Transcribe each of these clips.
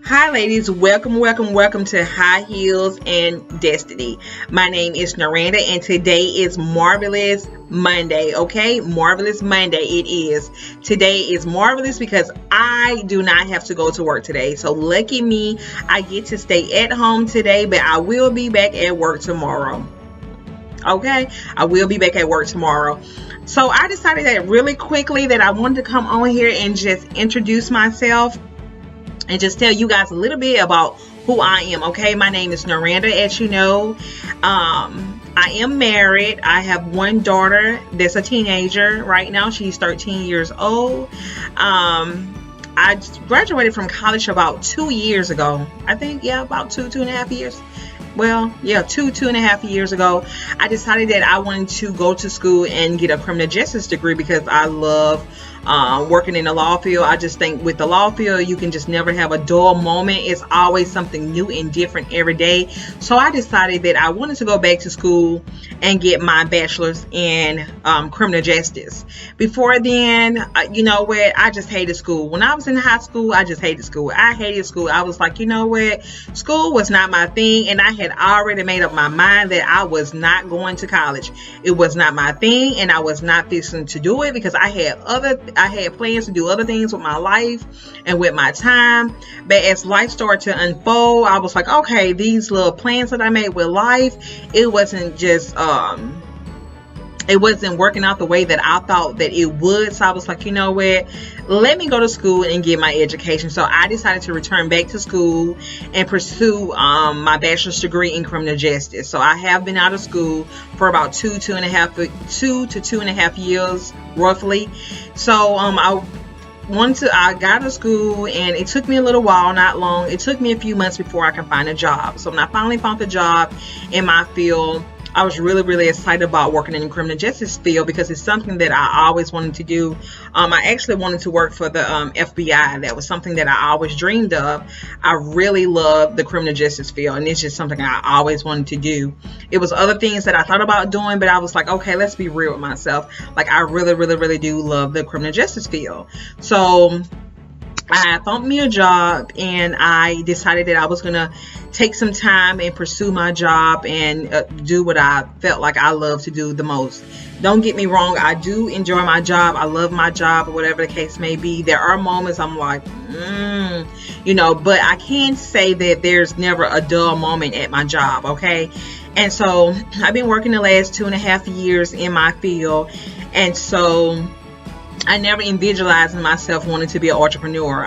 Hi, ladies. Welcome to High Heels and Destiny. My name is Naranda, and today is Marvelous Monday. Okay, Marvelous Monday it is. Today is marvelous because I do not have to go to work today. So lucky me, I get to stay at home today, but I will be back at work tomorrow. Okay, I will be back at work tomorrow. So I decided that really quickly that I wanted to come on here and just introduce myself and just tell you guys a little bit about who I am. Okay, my name is Naranda, as you know. I am married. I have one daughter that's a teenager right now. She's 13 years old. I graduated from college about 2 years ago. I think, yeah, about two and a half years. Well, yeah, two and a half years ago, I decided that I wanted to go to school and get a criminal justice degree because I love working in the law field. I just think with the law field, you can just never have a dull moment. It's always something new and different every day. So I decided that I wanted to go back to school and get my bachelor's in criminal justice. Before then, you know what? I just hated school. When I was in high school, I just hated school. I hated school. I was like, you know what? School was not my thing, and I had already made up my mind that I was not going to college. It was not my thing, and I was not fixing to do it because I had plans to do other things with my life and with my time. But as life started to unfold, I was like, okay, these little plans that I made with life, it wasn't just it wasn't working out the way that I thought that it would. So I was like, you know what, let me go to school and get my education. So I decided to return back to school and pursue my bachelor's degree in criminal justice. So I have been out of school for about two to two and a half years roughly. So I got out of school, and it took me a little while, not long. It took me a few months before I could find a job. So when I finally found the job in my field, I was really excited about working in the criminal justice field because it's something that I always wanted to do. I actually wanted to work for the FBI. That was something that I always dreamed of. I really love the criminal justice field, and it's just something I always wanted to do. It was other things that I thought about doing, but I was like, okay, let's be real with myself. Like, I really do love the criminal justice field. So I found me a job, and I decided that I was going to take some time and pursue my job and do what I felt like I love to do the most. Don't get me wrong, I do enjoy my job. I love my job, or whatever the case may be. There are moments I'm like, but I can say that there's never a dull moment at my job, okay? And so I've been working the last 2.5 years in my field, and so I never visualized myself wanting to be an entrepreneur.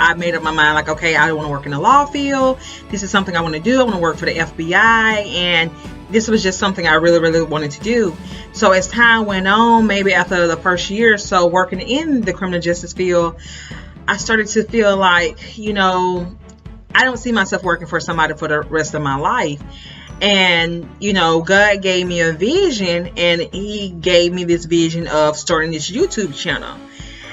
I made up my mind like, okay, I want to work in the law field. This is something I want to do. I want to work for the FBI, and this was just something I really wanted to do. So as time went on, maybe after the first year or so working in the criminal justice field, I started to feel like, I don't see myself working for somebody for the rest of my life. And, God gave me a vision, and He gave me this vision of starting this YouTube channel.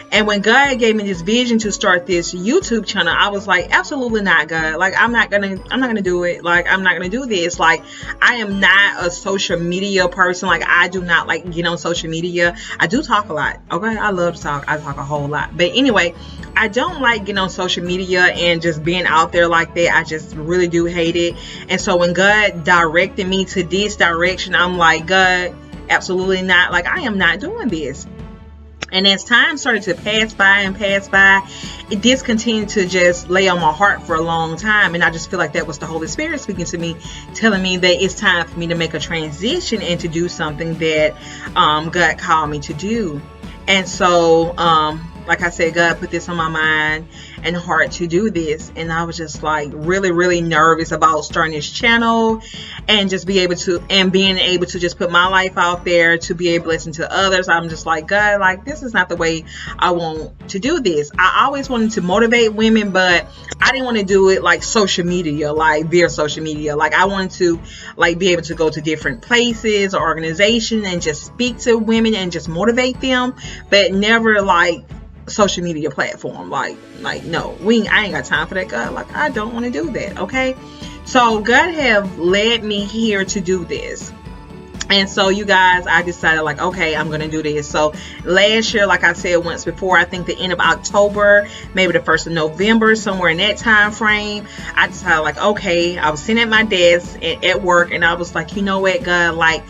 And when God gave me this vision to start this YouTube channel, I was like, absolutely not, God. Like, I'm not gonna do it. Like, I'm not gonna do this. Like, I am not a social media person. Like, I do not like get on social media. I do talk a lot. Okay, I love to talk. I talk a whole lot. But anyway, I don't like getting on social media and just being out there like that. I just really do hate it. And so when God directed me to this direction, I'm like, God, absolutely not. Like, I am not doing this. And as time started to pass by, it did continue to just lay on my heart for a long time. And I just feel like that was the Holy Spirit speaking to me, telling me that it's time for me to make a transition and to do something that God called me to do. And so, like I said, God put this on my mind and heart to do this. And I was just like really nervous about starting this channel and just being able to just put my life out there to be able to listen to others. I'm just like, God, like, this is not the way I want to do this. I always wanted to motivate women, but I didn't want to do it like social media, like via social media. Like, I wanted to like be able to go to different places or organizations and just speak to women and just motivate them, but never like social media platform. Like no, I ain't got time for that, God. Like, I don't want to do that. Okay, so God have led me here to do this. And so, you guys, I decided like, okay, I'm gonna do this. So last year, like I said once before, I think the end of October, maybe the 1st of November, somewhere in that time frame, I decided like, okay, I was sitting at my desk at work, and I was like, you know what, God, like,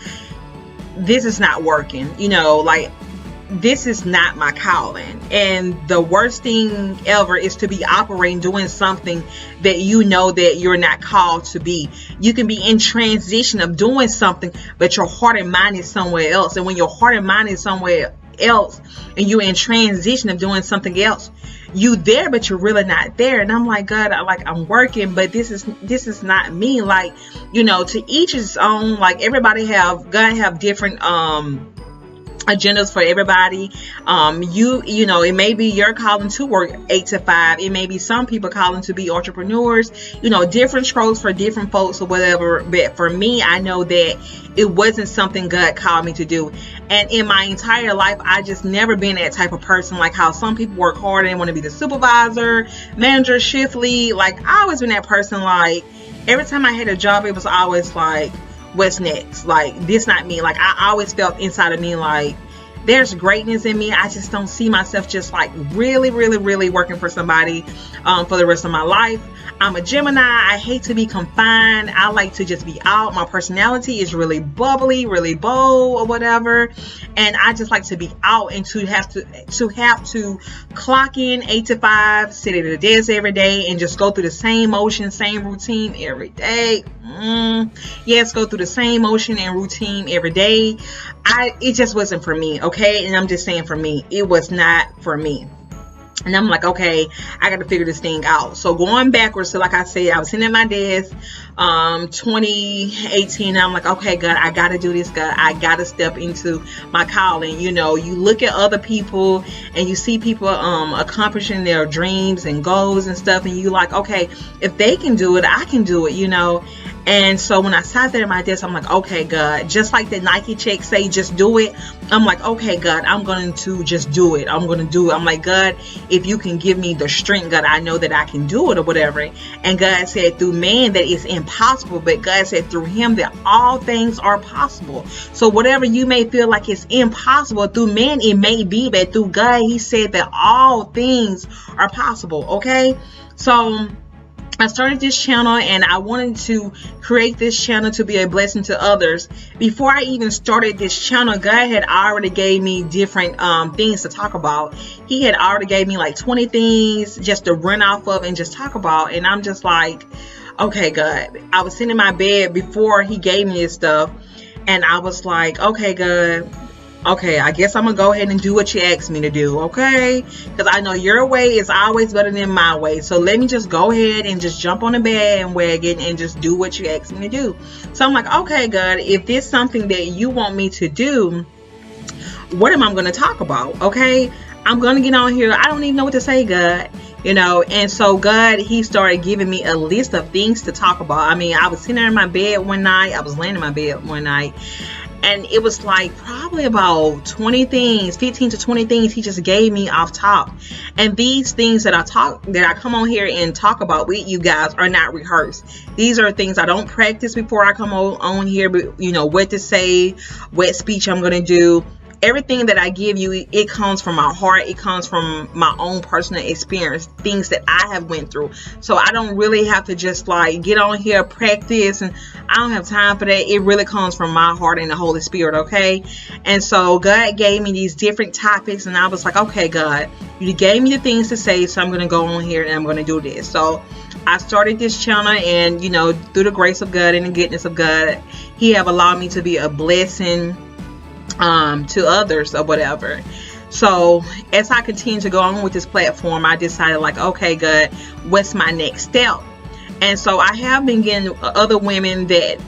this is not working, like, this is not my calling. And the worst thing ever is to be operating, doing something that you know that you're not called to be. You can be in transition of doing something, but your heart and mind is somewhere else. And when your heart and mind is somewhere else, and you're in transition of doing something else, you there, but you're really not there. And I'm like, God, I'm working, but this is not me. Like, to each his own. Like, everybody gotta have different agendas for everybody. It may be your calling to work 8 to 5. It may be some people calling to be entrepreneurs. Different strokes for different folks or whatever. But for me, I know that it wasn't something God called me to do. And in my entire life, I just never been that type of person. Like how some people work hard and want to be the supervisor, manager, shift lead. Like, I always been that person. Like, every time I had a job, it was always like, what's next? Like, this not me. Like, I always felt inside of me like there's greatness in me. I just don't see myself just like really, really, really working for somebody for the rest of my life. I'm a Gemini. I hate to be confined. I like to just be out. My personality is really bubbly, really bold or whatever. And I just like to be out, and to have to clock in 8 to 5, sit at a desk every day and just go through the same motion, same routine every day. Yes, go through the same motion and routine every day. It just wasn't for me, okay? And I'm just saying, for me, it was not for me. And I'm like, okay, I got to figure this thing out. So going backwards, so like I said, I was sitting at my desk, 2018. I'm like, okay, God, I got to do this, God. I got to step into my calling. You look at other people and you see people accomplishing their dreams and goals and stuff. And you like, okay, if they can do it, I can do it, And so when I sat there at my desk, I'm like, okay, God, just like the Nike check say, just do it. I'm like, okay, God, I'm going to just do it. I'm going to do it. I'm like, God, if you can give me the strength, God, I know that I can do it or whatever. And God said through man that it's impossible, but God said through him that all things are possible. So whatever you may feel like it's impossible, through man it may be, but through God, he said that all things are possible. Okay. So I started this channel, and I wanted to create this channel to be a blessing to others. Before I even started this channel, God had already gave me different things to talk about. He had already gave me like 20 things just to run off of and just talk about. And I'm just like, okay, God. I was sitting in my bed before he gave me this stuff, and I was like, okay, God. Okay, I guess I'm going to go ahead and do what you asked me to do, okay? Because I know your way is always better than my way. So let me just go ahead and just jump on the bandwagon and just do what you asked me to do. So I'm like, okay, God, if this is something that you want me to do, what am I going to talk about, okay? I'm going to get on here. I don't even know what to say, God. And so God, he started giving me a list of things to talk about. I mean, I was sitting there in my bed one night. I was laying in my bed one night. And it was like probably about 20 things, 15 to 20 things he just gave me off top. And these things that I come on here and talk about with you guys are not rehearsed. These are things I don't practice before I come on here, but what to say, what speech I'm going to do. Everything that I give you, it comes from my heart. It comes from my own personal experience, things that I have went through. So I don't really have to just like get on here, practice, and I don't have time for that. It really comes from my heart and the Holy Spirit, okay? And so God gave me these different topics, and I was like, okay, God, you gave me the things to say, so I'm going to go on here and I'm going to do this. So I started this channel, and through the grace of God and the goodness of God, he have allowed me to be a blessing to others or whatever. So as I continue to go on with this platform, I decided like, okay, God, what's my next step? And so I have been getting other women that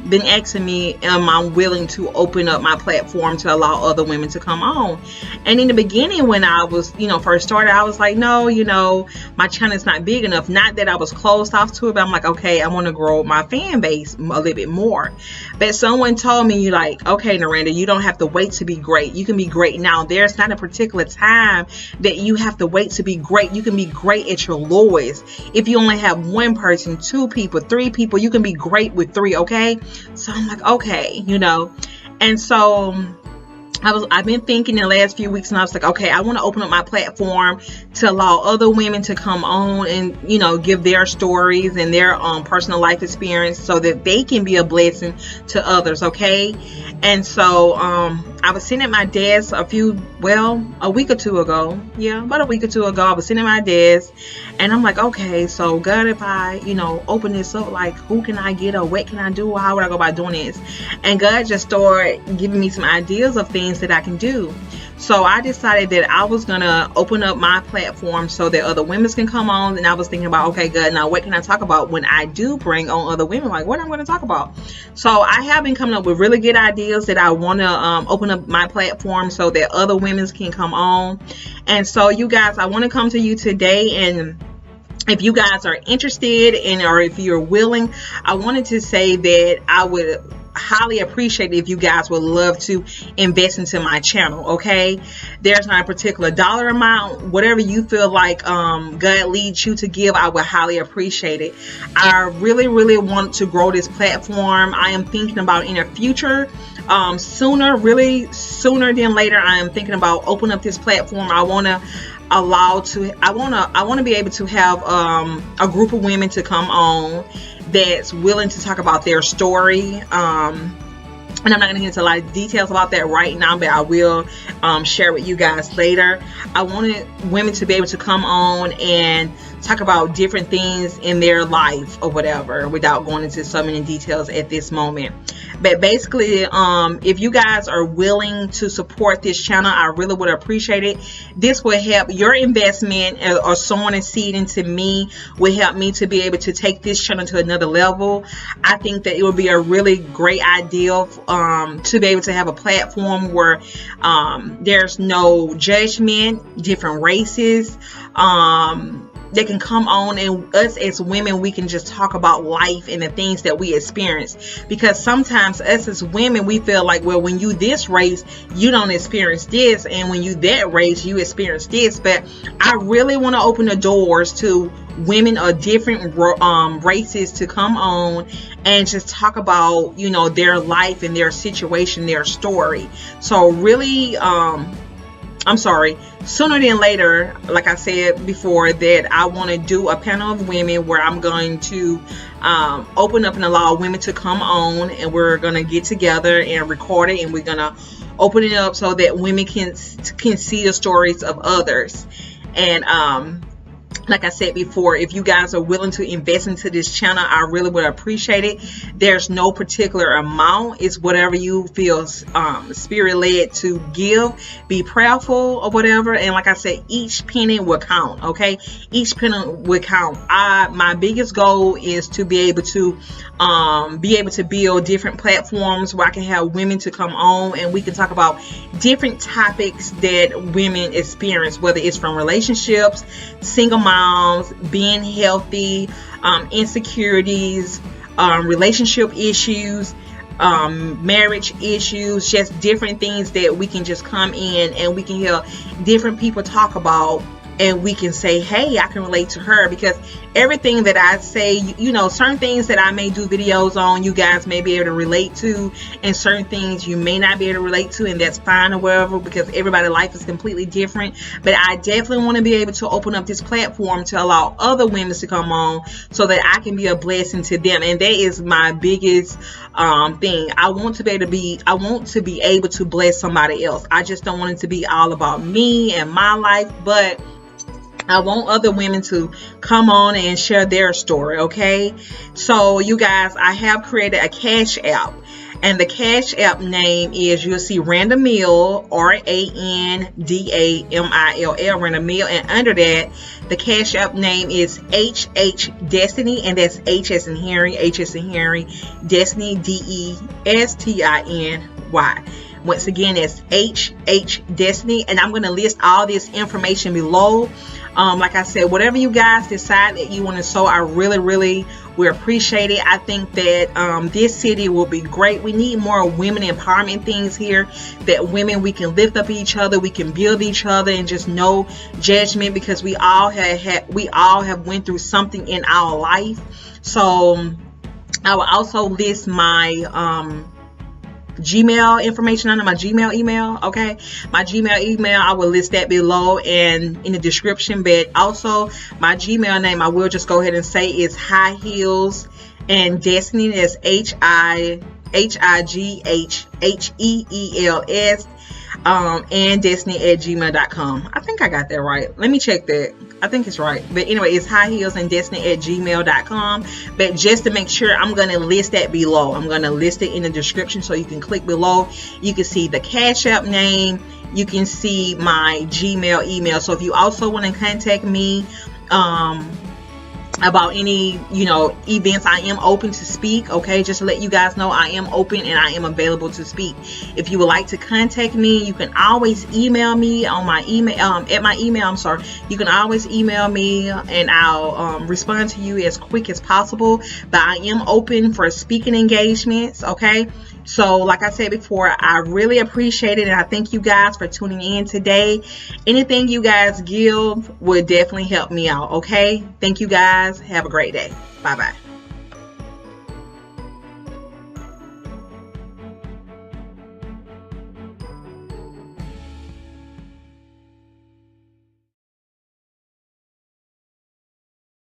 been asking me, am I willing to open up my platform to allow other women to come on? And in the beginning, when I was, first started, I was like, no, my channel is not big enough. Not that I was closed off to it, but I'm like, okay, I want to grow my fan base a little bit more. But someone told me, like, okay, Naranda, you don't have to wait to be great. You can be great now. There's not a particular time that you have to wait to be great. You can be great at your lowest. If you only have one person, 2 people, 3 people. You can be great with 3, okay? So I'm like, okay, And so I've been thinking in the last few weeks, and I was like, okay, I want to open up my platform to allow other women to come on and, give their stories and their personal life experience so that they can be a blessing to others, okay? And so I was sitting at my desk a week or two ago. Yeah, about a week or two ago, I was sitting at my desk, and I'm like, okay, so God, if I, open this up, like, who can I get or what can I do? How would I go about doing this? And God just started giving me some ideas of things that I can do. So I decided that I was going to open up my platform so that other women can come on. And I was thinking about, okay, good, now what can I talk about when I do bring on other women? Like, what I'm going to talk about? So I have been coming up with really good ideas that I want to open up my platform so that other women can come on. And so you guys, I want to come to you today, and if you guys are interested or if you're willing, I wanted to say that I would highly appreciate it if you guys would love to invest into my channel, okay? There's not a particular dollar amount. Whatever you feel like God leads you to give, I would highly appreciate it. I really, really want to grow this platform. I am thinking about in the future, sooner than later, I am thinking about opening up this platform. I want to be able to have a group of women to come on that's willing to talk about their story. And I'm not going to get into a lot of details about that right now, but I will share with you guys later. I wanted women to be able to come on and talk about different things in their life or whatever without going into so many details at this moment. But basically, if you guys are willing to support this channel, I really would appreciate it. This will help your investment or sowing a seed into me will help me to be able to take this channel to another level. I think that it would be a really great idea to be able to have a platform where there's no judgment, different races, they can come on, and us as women, we can just talk about life and the things that we experience. Because sometimes us as women, we feel like, well, when you this race, you don't experience this, and when you that race, you experience this. But I really want to open the doors to women of different races to come on and just talk about, their life and their situation, their story. So really, sooner than later, like I said before, that I want to do a panel of women where I'm going to open up and allow women to come on, and we're going to get together and record it, and we're going to open it up so that women can see the stories of others. And like I said before, if you guys are willing to invest into this channel, I really would appreciate it. There's no particular amount. It's whatever you feel spirit-led to give. Be prayerful or whatever. And like I said, each penny will count, okay? Each penny will count. My biggest goal is to be able to build different platforms where I can have women to come on and we can talk about different topics that women experience, whether it's from relationships, single moms, being healthy, insecurities, relationship issues, marriage issues, just different things that we can just come in and we can hear different people talk about, and we can say, hey, I can relate to her. Because everything that I say, certain things that I may do videos on, you guys may be able to relate to, and certain things you may not be able to relate to, and that's fine or whatever, because everybody's life is completely different. But I definitely want to be able to open up this platform to allow other women to come on so that I can be a blessing to them. And that is my biggest thing. I want to be able to bless somebody else. I just don't want it to be all about me and my life, but I want other women to come on and share their story, okay? So you guys, I have created a Cash App, and the Cash App name is, you'll see Randa Mill, RANDAMILL, Randa Mill, and under that, the Cash App name is HH Destiny, and that's H as in Henry, Destiny, DESTINY. Once again, it's HH Destiny, and I'm going to list all this information below. Like I said, whatever you guys decide that you want to sow, I really, really We appreciate it. I think that this city will be great. We need more women empowerment things here, that women, we can lift up each other, we can build each other, and just no judgment, because we all have went through something in our life. So I will also list my Gmail information under my Gmail email. Okay, my Gmail email, I will list that below and in the description. But also my Gmail name, I will just go ahead and say, is High Heels and Destiny. That's HIGHHEELS and Destiny@gmail.com. I think I got that right. Let me check that. I think it's right. But anyway, it's High Heels and Destiny@gmail.com. But just to make sure, I'm going to list that below. I'm going to list it in the description, so you can click below. You can see the Cash App name. You can see my Gmail email. So if you also want to contact me about any, events, I am open to speak. Okay, just to let you guys know, I am open and I am available to speak. If you would like to contact me, you can always email me on my email, at my email. I'm sorry, you can always email me and I'll respond to you as quick as possible. But I am open for speaking engagements. Okay, so like I said before, I really appreciate it, and I thank you guys for tuning in today. Anything you guys give would definitely help me out. Okay, thank you guys. Have a great day. Bye bye.